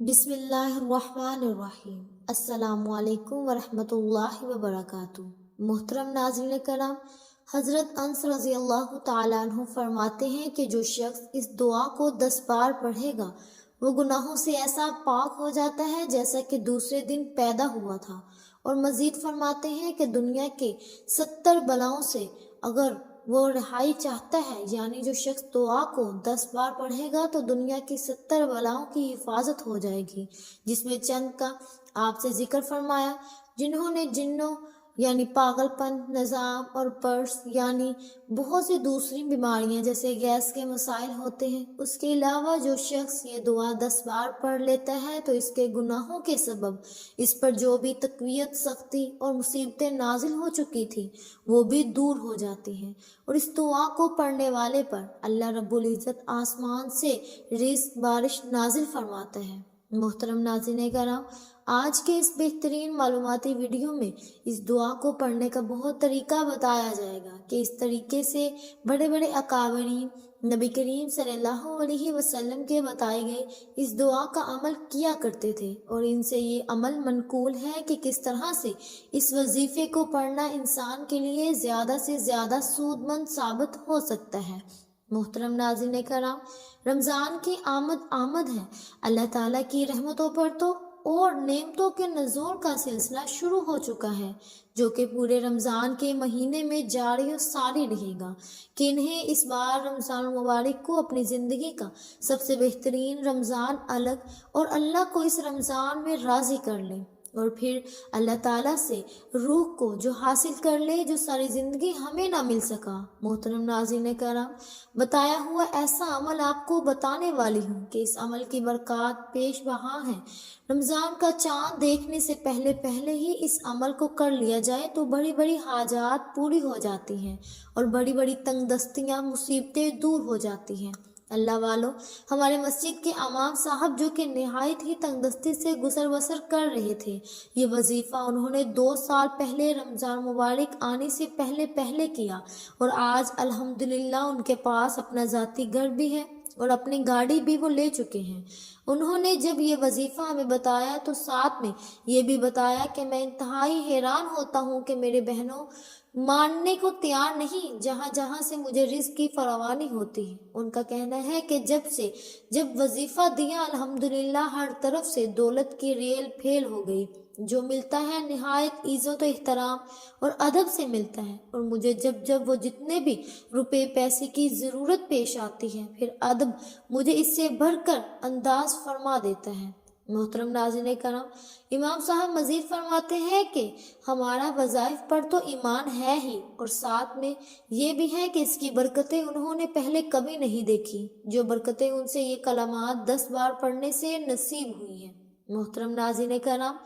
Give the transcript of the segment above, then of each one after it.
بسم اللہ الرحمن الرحیم۔ السلام علیکم ورحمۃ اللہ وبرکاتہ۔ محترم ناظرین کرام، حضرت انس رضی اللہ تعالیٰ عنہ فرماتے ہیں کہ جو شخص اس دعا کو 10 بار پڑھے گا وہ گناہوں سے ایسا پاک ہو جاتا ہے جیسا کہ دوسرے دن پیدا ہوا تھا، اور مزید فرماتے ہیں کہ دنیا کے 70 بلاؤں سے اگر وہ رہائی چاہتا ہے، یعنی جو شخص دعا کو 10 بار پڑھے گا تو دنیا کی 70 بلاؤں کی حفاظت ہو جائے گی، جس میں چند کا آپ سے ذکر فرمایا، جنہوں نے جنوں یعنی پاگل پن، نظام اور پرس یعنی بہت سی دوسری بیماریاں جیسے گیس کے مسائل ہوتے ہیں۔ اس کے علاوہ جو شخص یہ دعا 10 بار پڑھ لیتا ہے تو اس کے گناہوں کے سبب اس پر جو بھی تقویت، سختی اور مصیبتیں نازل ہو چکی تھی وہ بھی دور ہو جاتی ہیں، اور اس دعا کو پڑھنے والے پر اللہ رب العزت آسمان سے رزق بارش نازل فرماتا ہے۔ محترم ناظرین کرام، آج کے اس بہترین معلوماتی ویڈیو میں اس دعا کو پڑھنے کا بہت طریقہ بتایا جائے گا کہ اس طریقے سے بڑے بڑے اکابرین نبی کریم صلی اللہ علیہ وسلم کے بتائے گئے اس دعا کا عمل کیا کرتے تھے، اور ان سے یہ عمل منقول ہے کہ کس طرح سے اس وظیفے کو پڑھنا انسان کے لیے زیادہ سے زیادہ سود مند ثابت ہو سکتا ہے۔ محترم ناظرین کرام، رمضان کی آمد ہے۔ اللہ تعالیٰ کی رحمتوں پر تو اور نعمتوں کے نزول کا سلسلہ شروع ہو چکا ہے، جو کہ پورے رمضان کے مہینے میں جاری و ساری رہے گا، کہ انہیں اس بار رمضان المبارک کو اپنی زندگی کا سب سے بہترین رمضان الگ اور اللہ کو اس رمضان میں راضی کر لیں، اور پھر اللہ تعالیٰ سے روح کو جو حاصل کر لے جو ساری زندگی ہمیں نہ مل سکا۔ محترم ناظرین کرام، بتایا ہوا ایسا عمل آپ کو بتانے والی ہوں کہ اس عمل کی برکات پیش بہا ہیں۔ رمضان کا چاند دیکھنے سے پہلے ہی اس عمل کو کر لیا جائے تو بڑی بڑی حاجات پوری ہو جاتی ہیں، اور بڑی بڑی تنگ دستیاں، مصیبتیں دور ہو جاتی ہیں۔ اللہ والو، ہمارے مسجد کے امام صاحب جو کہ نہایت ہی تنگ دستی سے گزر بسر کر رہے تھے، یہ وظیفہ انہوں نے 2 سال پہلے رمضان مبارک آنے سے پہلے کیا، اور آج الحمدللہ ان کے پاس اپنا ذاتی گھر بھی ہے اور اپنی گاڑی بھی وہ لے چکے ہیں۔ انہوں نے جب یہ وظیفہ ہمیں بتایا تو ساتھ میں یہ بھی بتایا کہ میں انتہائی حیران ہوتا ہوں کہ میرے بہنوں ماننے کو تیار نہیں جہاں جہاں سے مجھے رزق کی فراوانی ہوتی ہے۔ ان کا کہنا ہے کہ جب وظیفہ دیا الحمدللہ ہر طرف سے دولت کی ریل پھیل ہو گئی، جو ملتا ہے نہایت عزت و احترام اور ادب سے ملتا ہے، اور مجھے جب وہ جتنے بھی روپے پیسے کی ضرورت پیش آتی ہے پھر ادب مجھے اس سے بڑھ کر انداز فرما دیتا ہے۔ محترم ناظرین کرام، امام صاحب مزید فرماتے ہیں کہ ہمارا وظائف پر تو ایمان ہے ہی، اور ساتھ میں یہ بھی ہے کہ اس کی برکتیں انہوں نے پہلے کبھی نہیں دیکھی، جو برکتیں ان سے یہ کلمات 10 بار پڑھنے سے نصیب ہوئی ہیں۔ محترم ناظرین کرام،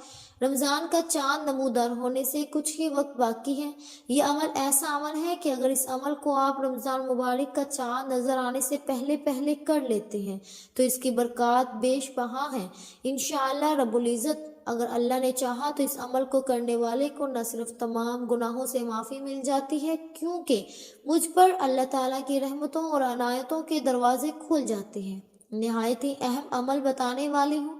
رمضان کا چاند نمودار ہونے سے کچھ ہی وقت باقی ہے۔ یہ عمل ایسا عمل ہے کہ اگر اس عمل کو آپ رمضان مبارک کا چاند نظر آنے سے پہلے کر لیتے ہیں تو اس کی برکات بیش بہا ہیں۔ انشاءاللہ رب العزت اگر اللہ نے چاہا تو اس عمل کو کرنے والے کو نہ صرف تمام گناہوں سے معافی مل جاتی ہے، کیونکہ مجھ پر اللہ تعالیٰ کی رحمتوں اور عنایتوں کے دروازے کھل جاتے ہیں۔ نہایت ہی اہم عمل بتانے والی ہوں۔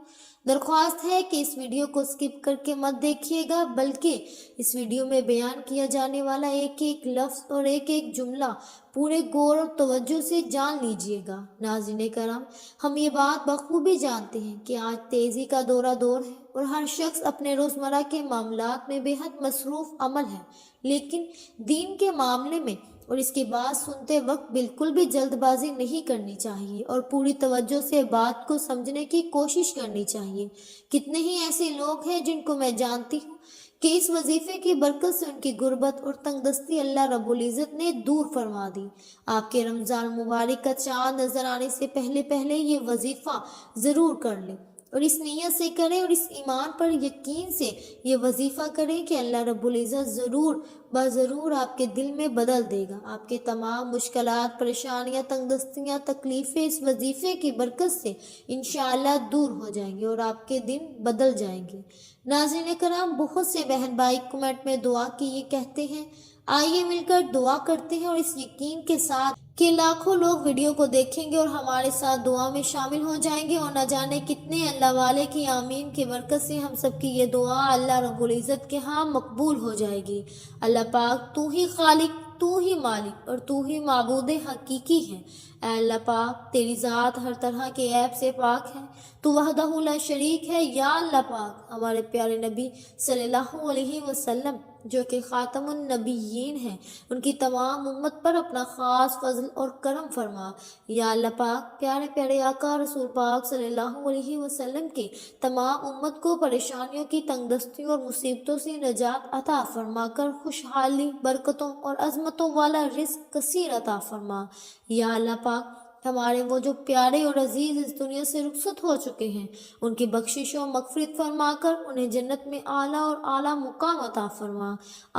درخواست ہے کہ اس ویڈیو کو سکپ کر کے مت دیکھیے گا، بلکہ اس ویڈیو میں بیان کیا جانے والا ایک ایک لفظ اور ایک ایک جملہ پورے غور اور توجہ سے جان لیجیے گا۔ ناظرین کرام، ہم یہ بات بخوبی جانتے ہیں کہ آج تیزی کا دور ہے اور ہر شخص اپنے روزمرہ کے معاملات میں بے حد مصروف عمل ہے، لیکن دین کے معاملے میں اور اس کی بات سنتے وقت بالکل بھی جلد بازی نہیں کرنی چاہیے، اور پوری توجہ سے بات کو سمجھنے کی کوشش کرنی چاہیے۔ کتنے ہی ایسے لوگ ہیں جن کو میں جانتی ہوں کہ اس وظیفے کی برکت سے ان کی غربت اور تنگ دستی اللہ رب العزت نے دور فرما دی۔ آپ کے رمضان مبارک کا چاند نظر آنے سے پہلے یہ وظیفہ ضرور کر لیں، اور اس نیت سے کریں اور اس ایمان پر یقین سے یہ وظیفہ کریں کہ اللہ رب العزت ضرور آپ کے دل میں بدل دے گا۔ آپ کے تمام مشکلات، پریشانیاں، تنگ دستیاں، تکلیفیں اس وظیفے کی برکت سے انشاءاللہ دور ہو جائیں گی اور آپ کے دن بدل جائیں گے۔ ناظرین کرام، بہت سے بہن بھائی کمنٹ میں دعا کی یہ کہتے ہیں، آئیے مل کر دعا کرتے ہیں اور اس یقین کے ساتھ کہ لاکھوں لوگ ویڈیو کو دیکھیں گے اور ہمارے ساتھ دعا میں شامل ہو جائیں گے، اور نہ جانے کتنے اللہ والے کی آمین کی برکت سے ہم سب کی یہ دعا اللہ رب العزت کے ہاں مقبول ہو جائے گی۔ اللہ پاک، تو ہی خالق، تو ہی مالک اور تو ہی معبود حقیقی ہے۔ اے اللہ پاک، تیری ذات ہر طرح کے عیب سے پاک ہے، تو وحدہ لا شریک ہے۔ یا اللہ پاک، ہمارے پیارے نبی صلی اللہ علیہ وسلم جو کہ خاتم النبیین ہیں، ان کی تمام امت پر اپنا خاص فضل اور کرم فرما۔ یا اللہ پاک، پیارے پیارے آقا رسول پاک صلی اللہ علیہ وسلم کے تمام امت کو پریشانیوں کی تنگ دستیوں اور مصیبتوں سے نجات عطا فرما کر خوشحالی، برکتوں اور عظمتوں والا رزق کثیر عطا فرما۔ یا اللہ پاک، ہمارے وہ جو پیارے اور عزیز اس دنیا سے رخصت ہو چکے ہیں، ان کی بخشش و مغفرت فرما کر انہیں جنت میں اعلیٰ اور اعلیٰ مقام عطا فرما۔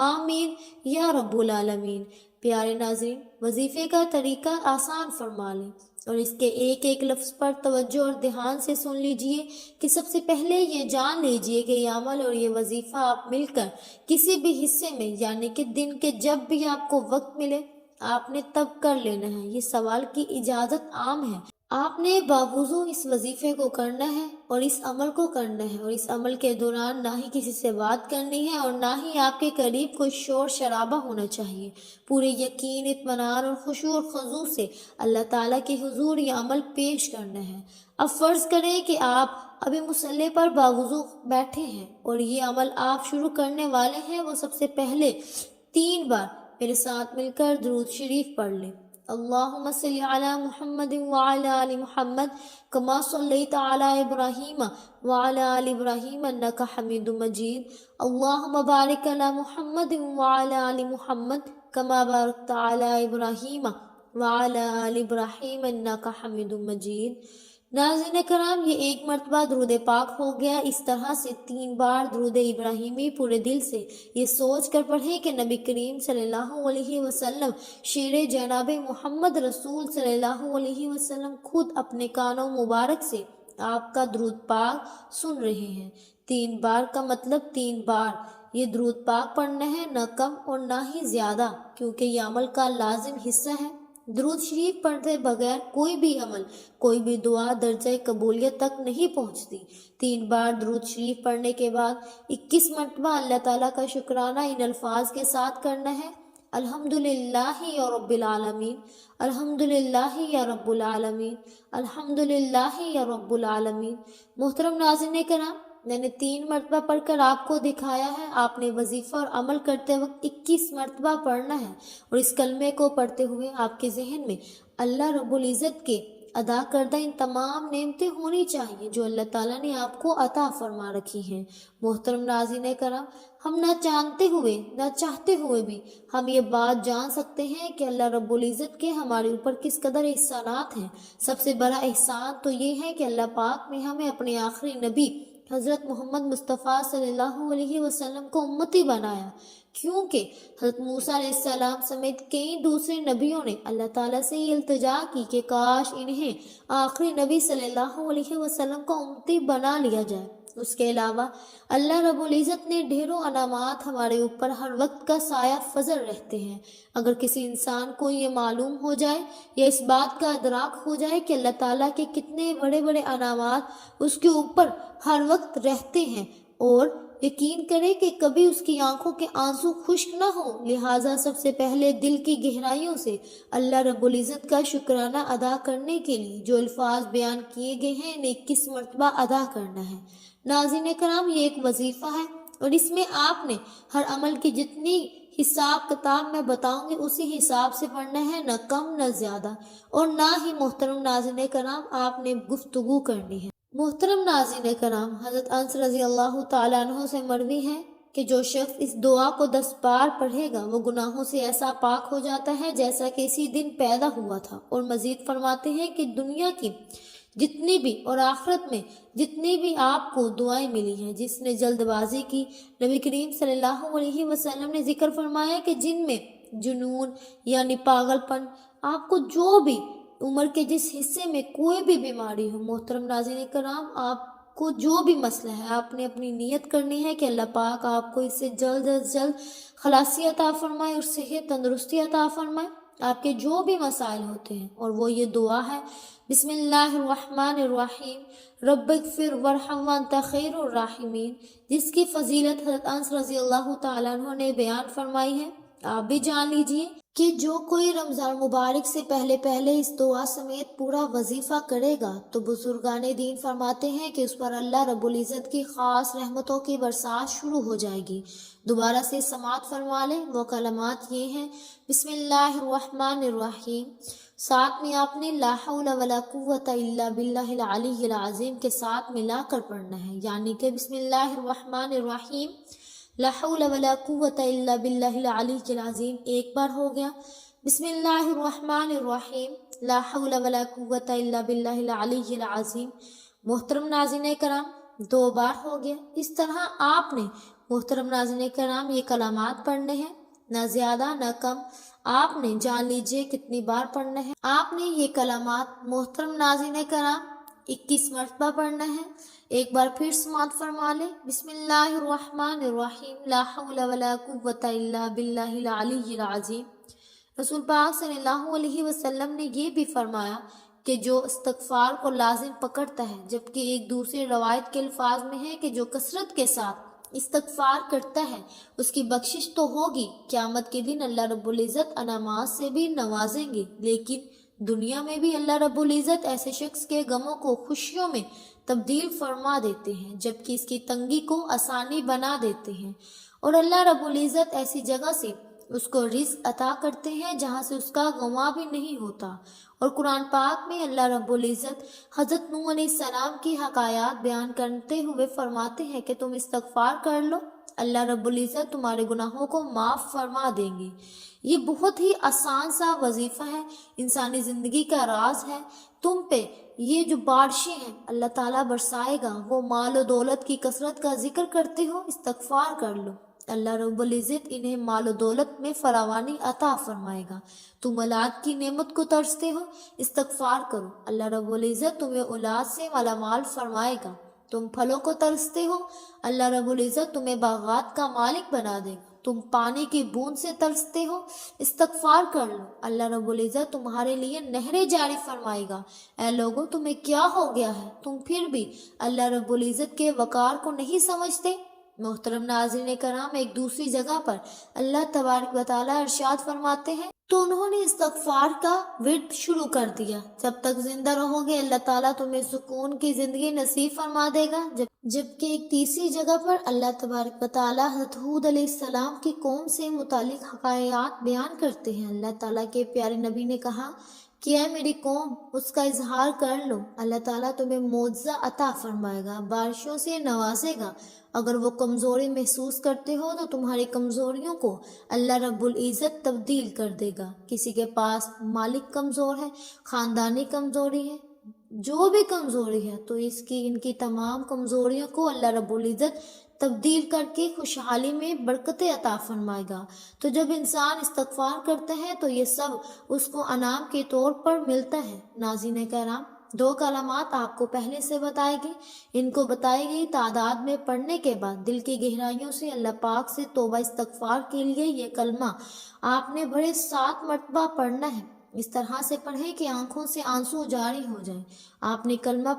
آمین یا رب العالمین۔ پیارے ناظرین، وظیفے کا طریقہ آسان فرما لیں اور اس کے ایک ایک لفظ پر توجہ اور دھیان سے سن لیجئے کہ سب سے پہلے یہ جان لیجئے کہ یہ عمل اور یہ وظیفہ آپ مل کر کسی بھی حصے میں، یعنی کہ دن کے جب بھی آپ کو وقت ملے، آپ نے تب کر لینا ہے۔ یہ سوال کی اجازت عام ہے۔ آپ نے باوضو اس وظیفے کو کرنا ہے اور اس عمل کو کرنا ہے، اور اس عمل کے دوران نہ ہی کسی سے بات کرنی ہے اور نہ ہی آپ کے قریب کوئی شور شرابہ ہونا چاہیے۔ پورے یقین، اطمینان اور خشوع اور خضوع سے اللہ تعالیٰ کے حضور یہ عمل پیش کرنا ہے۔ اب فرض کریں کہ آپ ابھی مصلی پر باوضو بیٹھے ہیں اور یہ عمل آپ شروع کرنے والے ہیں۔ وہ سب سے پہلے 3 بار میرے ساتھ مل کر درود شریف پڑھ لیں۔ اللہم صلی علی محمد وعلی آل محمد کما صلیت علی ابراہیم وعلی آل ابراہیم انک حمید مجید۔ اللہم بارک علی محمد وعلی آل محمد کما بارکت علی ابراہیم وعلی آل ابراہیم انک حمید مجید۔ ناظرین کرام، یہ 1 مرتبہ درود پاک ہو گیا۔ اس طرح سے 3 بار درود ابراہیمی پورے دل سے یہ سوچ کر پڑھیں کہ نبی کریم صلی اللہ علیہ وسلم، شیر جناب محمد رسول صلی اللہ علیہ وسلم، خود اپنے کانوں مبارک سے آپ کا درود پاک سن رہے ہیں۔ 3 بار کا مطلب 3 بار یہ درود پاک پڑھنا ہے، نہ کم اور نہ ہی زیادہ، کیونکہ یہ عمل کا لازم حصہ ہے۔ درود شریف پڑھتے بغیر کوئی بھی عمل، کوئی بھی دعا درجہ قبولیت تک نہیں پہنچتی۔ 3 بار درود شریف پڑھنے کے بعد 21 مرتبہ اللہ تعالیٰ کا شکرانہ ان الفاظ کے ساتھ کرنا ہے: الحمدللہ یا رب العالمین، الحمدللہ یا رب العالمین، الحمدللہ یا رب العالمین۔ محترم ناظرین کرام، میں نے 3 مرتبہ پڑھ کر آپ کو دکھایا ہے۔ آپ نے وظیفہ اور عمل کرتے وقت 21 مرتبہ پڑھنا ہے، اور اس کلمے کو پڑھتے ہوئے آپ کے ذہن میں اللہ رب العزت کے ادا کردہ ان تمام نعمتیں ہونی چاہیے جو اللہ تعالیٰ نے آپ کو عطا فرما رکھی ہیں۔ محترم ناظرین کرام، ہم نہ جانتے ہوئے نہ چاہتے ہوئے بھی ہم یہ بات جان سکتے ہیں کہ اللہ رب العزت کے ہمارے اوپر کس قدر احسانات ہیں۔ سب سے بڑا احسان تو یہ ہے کہ اللہ پاک نے ہمیں اپنے آخری نبی حضرت محمد مصطفیٰ صلی اللہ علیہ وسلم کو امتی بنایا، کیونکہ حضرت موسیٰ علیہ السلام سمیت کئی دوسرے نبیوں نے اللہ تعالیٰ سے یہ التجا کی کہ کاش انہیں آخری نبی صلی اللہ علیہ وسلم کو امتی بنا لیا جائے۔ اس کے علاوہ اللہ رب العزت نے ڈھیروں انعامات ہمارے اوپر ہر وقت کا سایہ فضل رہتے ہیں۔ اگر کسی انسان کو یہ معلوم ہو جائے یا اس بات کا ادراک ہو جائے کہ اللہ تعالیٰ کے کتنے بڑے بڑے انعامات اس کے اوپر ہر وقت رہتے ہیں، اور یقین کرے کہ کبھی اس کی آنکھوں کے آنسو خشک نہ ہو، لہٰذا سب سے پہلے دل کی گہرائیوں سے اللہ رب العزت کا شکرانہ ادا کرنے کے لیے جو الفاظ بیان کیے گئے ہیں انہیں 21 مرتبہ ادا کرنا ہے۔ ناظرین کرام، یہ ایک وظیفہ ہے اور اس میں آپ نے ہر عمل کی جتنی حساب کتاب میں بتاؤں گی اسی حساب سے پڑھنا ہے، نہ کم نہ زیادہ، اور نہ ہی محترم ناظرین کرام آپ نے گفتگو کرنی ہے۔ محترم ناظرین کرام، حضرت انس رضی اللہ تعالیٰ عنہ سے مروی ہے کہ جو شخص اس دعا کو 10 بار پڑھے گا وہ گناہوں سے ایسا پاک ہو جاتا ہے جیسا کہ اسی دن پیدا ہوا تھا۔ اور مزید فرماتے ہیں کہ دنیا کی جتنی بھی اور آخرت میں جتنی بھی آپ کو دعائیں ملی ہیں، جس نے جلد بازی کی، نبی کریم صلی اللہ علیہ وسلم نے ذکر فرمایا کہ جن میں جنون یعنی پاگل پن، آپ کو جو بھی عمر کے جس حصے میں کوئی بھی بیماری ہو، محترم ناظرین کرام، آپ کو جو بھی مسئلہ ہے آپ نے اپنی نیت کرنی ہے کہ اللہ پاک آپ کو اس سے جلد از جلد خلاصی عطا فرمائے اور صحت تندرستی عطا فرمائے، آپ کے جو بھی مسائل ہوتے ہیں۔ اور وہ یہ دعا ہے، بسم اللہ الرحمن الرحیم، رب اغفر وارحم وانت خیر الراحمین، جس کی فضیلت حضرت انس رضی اللہ تعالیٰ عنہ نے بیان فرمائی ہے۔ آپ بھی جان لیجئے کہ جو کوئی رمضان مبارک سے پہلے اس دعا سمیت پورا وظیفہ کرے گا تو بزرگان دین فرماتے ہیں کہ اس پر اللہ رب العزت کی خاص رحمتوں کی برسات شروع ہو جائے گی۔ دوبارہ سے سماعت فرما لیں، وہ کلمات یہ ہیں، بسم اللہ الرحمن الرحیم، ساتھ میں آپ نے لا حول ولا قوت الا باللہ العلی العظیم کے ساتھ ملا کر پڑھنا ہے، یعنی کہ بسم اللہ الرحمن الرحیم لا حول ولا قوت الا باللہ العلی العظیم ایک بار ہو گیا، بسم اللہ الرحمن الرحیم لا حول ولا قوت الا باللہ العلی العظیم محترم ناظرین کرام 2 بار ہو گیا۔ اس طرح آپ نے محترم ناظرین کرام یہ کلمات پڑھنے ہیں، نہ زیادہ نہ کم، آپ نے جان لیجئے کتنی بار پڑھنا ہے۔ آپ نے یہ کلمات محترم ناظرین کرام 21 مرتبہ پڑھنا ہے۔ ایک بار پھر سماعت فرما لیں، بسم اللہ الرحمن الرحیم لا حول ولا قوت الا باللہ العلی العظیم۔ رسول پاک صلی اللہ علیہ وسلم نے یہ بھی فرمایا کہ جو استغفار کو لازم پکڑتا ہے، جبکہ ایک دوسرے روایت کے الفاظ میں ہے کہ جو کثرت کے ساتھ استغفار کرتا ہے اس کی بخشش تو ہوگی، قیامت کے دن اللہ رب العزت انعامات سے بھی نوازیں گے، لیکن دنیا میں بھی اللہ رب العزت ایسے شخص کے غموں کو خوشیوں میں تبدیل فرما دیتے ہیں، جبکہ اس کی تنگی کو آسانی بنا دیتے ہیں، اور اللہ رب العزت ایسی جگہ سے اس کو رزق عطا کرتے ہیں جہاں سے اس کا گناہ بھی نہیں ہوتا۔ اور قرآن پاک میں اللہ رب العزت حضرت نوح علیہ السلام کی حکایات بیان کرتے ہوئے فرماتے ہیں کہ تم استغفار کر لو، اللہ رب العزت تمہارے گناہوں کو معاف فرما دیں گے۔ یہ بہت ہی آسان سا وظیفہ ہے، انسانی زندگی کا راز ہے۔ تم پہ یہ جو بارشیں ہیں اللہ تعالیٰ برسائے گا، وہ مال و دولت کی کثرت کا ذکر کرتے ہو، استغفار کر لو، اللہ رب العزت انہیں مال و دولت میں فراوانی عطا فرمائے گا۔ تم اولاد کی نعمت کو ترستے ہو، استغفار کرو، اللہ رب العزت تمہیں اولاد سے مالا مال فرمائے گا۔ تم پھلوں کو ترستے ہو، اللہ رب العزت تمہیں باغات کا مالک بنا دے گا۔ تم پانی کی بوند سے ترستے ہو، استغفار کر لو، اللہ رب العزت تمہارے لیے نہریں جاری فرمائے گا۔ اے لوگو، تمہیں کیا ہو گیا ہے؟ تم پھر بھی اللہ رب العزت کے وقار کو نہیں سمجھتے؟ محترم ناظرین کرام، ایک دوسری جگہ پر اللہ تبارک و تعالیٰ ارشاد فرماتے ہیں، تو انہوں نے استغفار کا ورد شروع کر دیا، جب تک زندہ رہو گے اللہ تعالیٰ تمہیں سکون کی زندگی نصیب فرما دے گا۔ جبکہ ایک تیسری جگہ پر اللہ تبارک و تعالیٰ حضرت ہود علیہ السلام کی قوم سے متعلق حکایات بیان کرتے ہیں۔ اللہ تعالیٰ کے پیارے نبی نے کہا کہ اے میری قوم، اس کا اظہار کر لو، اللہ تعالیٰ تمہیں معجزہ عطا فرمائے گا، بارشوں سے نوازے گا۔ اگر وہ کمزوری محسوس کرتے ہو تو تمہاری کمزوریوں کو اللہ رب العزت تبدیل کر دے گا۔ کسی کے پاس مالک کمزور ہے، خاندانی کمزوری ہے، جو بھی کمزوری ہے، تو ان کی تمام کمزوریوں کو اللہ رب العزت تبدیل کر کے خوشحالی میں برکت عطا فرمائے گا۔ تو جب انسان استغفار کرتا ہے تو یہ سب اس کو انعام کے طور پر ملتا ہے۔ ناظرین کرام، 2 کلمات آپ کو پہلے سے بتائے گئے، ان کو بتائی گئی تعداد میں پڑھنے کے بعد دل کی گہرائیوں سے اللہ پاک سے توبہ استغفار کے لیے یہ کلمہ آپ نے بڑے 7 مرتبہ پڑھنا ہے۔ اس طرح سے پڑھیں کہ آنکھوں سے آنسو جاری ہو جائیں۔ آپ نے کلمہ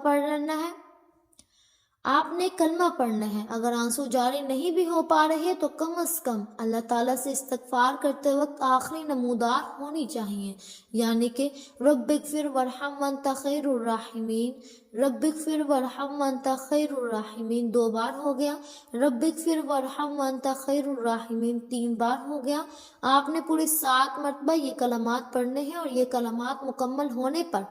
پڑھنا ہے، اگر آنسو جاری نہیں بھی ہو پا رہے تو کم از کم اللہ تعالیٰ سے استغفار کرتے وقت آخری نمودار ہونی چاہیے، یعنی کہ رب اغفر وارحم وانت خیر الراحمین، رب اغفر وارحم وانت خیر الراحمین 2 بار ہو گیا، رب اغفر وارحم وانت خیر الراحمین 3 بار ہو گیا۔ آپ نے پورے 7 مرتبہ یہ کلمات پڑھنے ہیں، اور یہ کلمات مکمل ہونے پر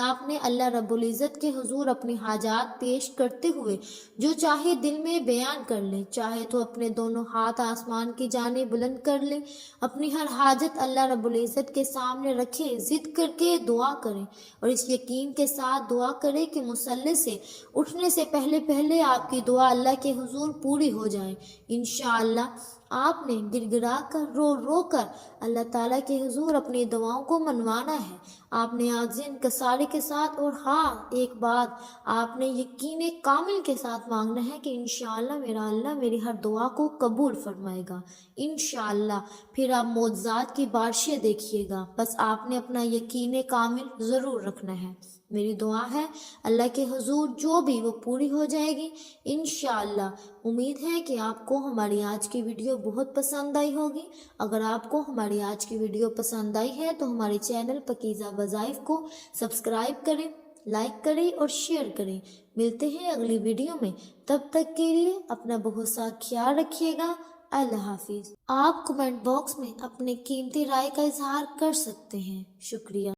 آپ نے اللہ رب العزت کے حضور اپنی حاجات پیش کرتے ہوئے جو چاہے دل میں بیان کر لیں، چاہے تو اپنے دونوں ہاتھ آسمان کی جانب بلند کر لیں، اپنی ہر حاجت اللہ رب العزت کے سامنے رکھیں، ضد کر کے دعا کریں، اور اس یقین کے ساتھ دعا کریں کہ مصلی سے اٹھنے سے پہلے آپ کی دعا اللہ کے حضور پوری ہو جائے۔ انشاءاللہ آپ نے گر گرا کر رو رو کر اللہ تعالیٰ کے حضور اپنی دعاؤں کو منوانا ہے. آپ نے عاجزی انکساری کے ساتھ، اور ہاں ایک بات، آپ نے یقین کامل کے ساتھ مانگنا ہے کہ انشاءاللہ میرا اللہ میری ہر دعا کو قبول فرمائے گا انشاءاللہ. پھر آپ معجزات کی بارشیں دیکھیے گا. بس آپ نے اپنا یقین کامل ضرور رکھنا ہے. میری دعا ہے اللہ کے حضور جو بھی وہ پوری ہو جائے گی انشاءاللہ. امید ہے کہ آپ کو ہماری آج کی ویڈیو بہت پسند آئی ہوگی. اگر آپ کو ہماری آج کی ویڈیو پسند آئی ہے تو ہمارے چینل پاکیزہ وظائف کو سبسکرائب کریں، لائک کریں اور شیئر کریں. ملتے ہیں اگلی ویڈیو میں. تب تک کے لیے اپنا بہت سا خیال رکھیے گا. اللہ حافظ. آپ کمنٹ باکس میں اپنے قیمتی رائے کا اظہار کر سکتے ہیں. شکریہ.